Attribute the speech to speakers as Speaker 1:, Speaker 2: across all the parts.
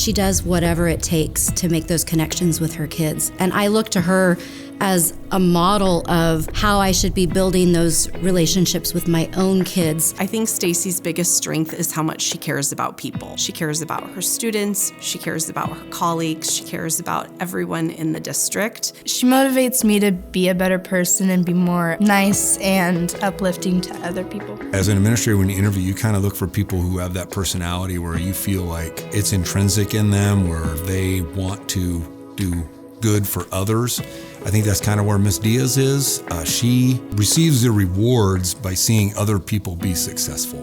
Speaker 1: She does whatever it takes to make those connections with her kids. And I look to her as a model of how I should be building those relationships with my own kids.
Speaker 2: I think Staci's biggest strength is how much she cares about people. She cares about her students, she cares about her colleagues, she cares about everyone in the district.
Speaker 3: She motivates me to be a better person and be more nice and uplifting to other people.
Speaker 4: As an administrator, when you interview, you kind of look for people who have that personality where you feel like it's intrinsic in them, where they want to do good for others. I think that's kind of where Miss Diaz is. She receives the rewards by seeing other people be successful.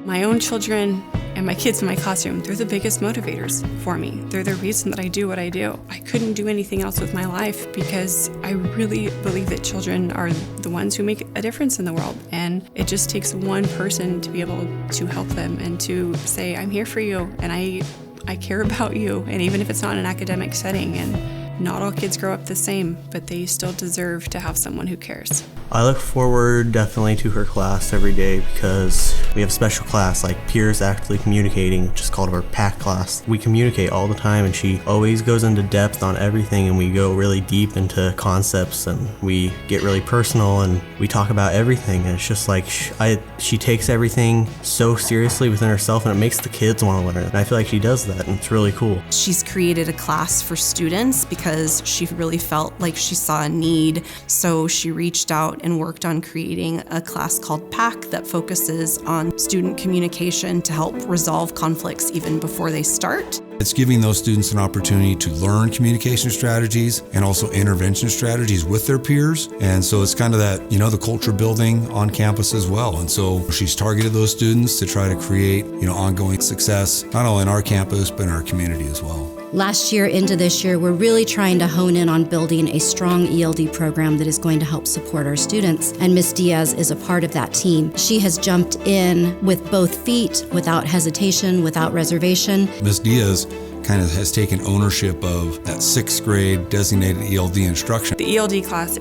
Speaker 5: My own children and my kids in my classroom, they're the biggest motivators for me. They're the reason that I do what I do. I couldn't do anything else with my life because I really believe that children are the ones who make a difference in the world. And it just takes one person to be able to help them and to say, I'm here for you and I care about you. And even if it's not in an academic setting, and not all kids grow up the same, but they still deserve to have someone who cares.
Speaker 6: I look forward definitely to her class every day because we have a special class like Peers Actively Communicating, which is called our PAC class. We communicate all the time and she always goes into depth on everything, and we go really deep into concepts and we get really personal and we talk about everything, and it's just like she takes everything so seriously within herself, and it makes the kids want to learn. And I feel like she does that, and it's really cool.
Speaker 2: She's created a class for students because she really felt like she saw a need, so she reached out and worked on creating a class called PAC that focuses on student communication to help resolve conflicts even before they start.
Speaker 4: It's giving those students an opportunity to learn communication strategies and also intervention strategies with their peers. And so it's kind of that, the culture building on campus as well. And so she's targeted those students to try to create, ongoing success, not only in our campus, but in our community as well.
Speaker 1: Last year into this year, we're really trying to hone in on building a strong ELD program that is going to help support our students, and Ms. Diaz is a part of that team. She has jumped in with both feet, without hesitation, without reservation.
Speaker 4: Ms. Diaz kind of has taken ownership of that 6th grade designated ELD instruction.
Speaker 5: The ELD class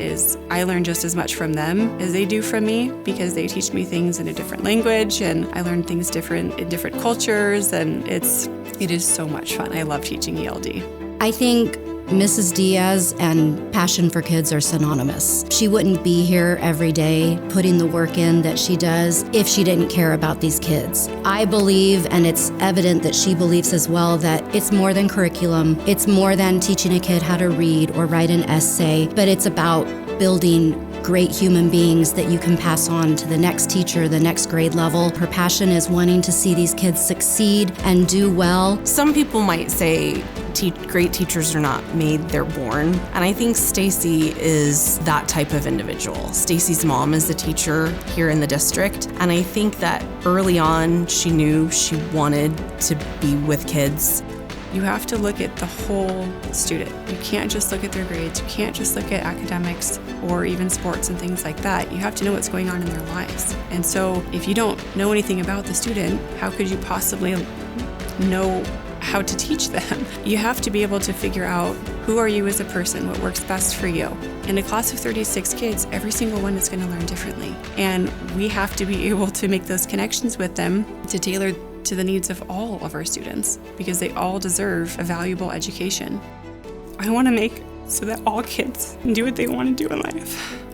Speaker 5: I learn just as much from them as they do from me, because they teach me things in a different language and I learn things different in different cultures, and it is so much fun. I love teaching ELD.
Speaker 1: I think Mrs. Diaz and passion for kids are synonymous. She wouldn't be here every day putting the work in that she does if she didn't care about these kids. I believe, and it's evident that she believes as well, that it's more than curriculum. It's more than teaching a kid how to read or write an essay, but it's about building great human beings that you can pass on to the next teacher, the next grade level. Her passion is wanting to see these kids succeed and do well.
Speaker 2: Some people might say great teachers are not made, they're born. And I think Staci is that type of individual. Staci's mom is a teacher here in the district, and I think that early on she knew she wanted to be with kids.
Speaker 5: You have to look at the whole student. You can't just look at their grades. You can't just look at academics or even sports and things like that. You have to know what's going on in their lives. And so if you don't know anything about the student, how could you possibly know how to teach them? You have to be able to figure out who are you as a person, what works best for you. In a class of 36 kids, every single one is going to learn differently. And we have to be able to make those connections with them to tailor to the needs of all of our students, because they all deserve a valuable education. I want to make so that all kids can do what they want to do in life.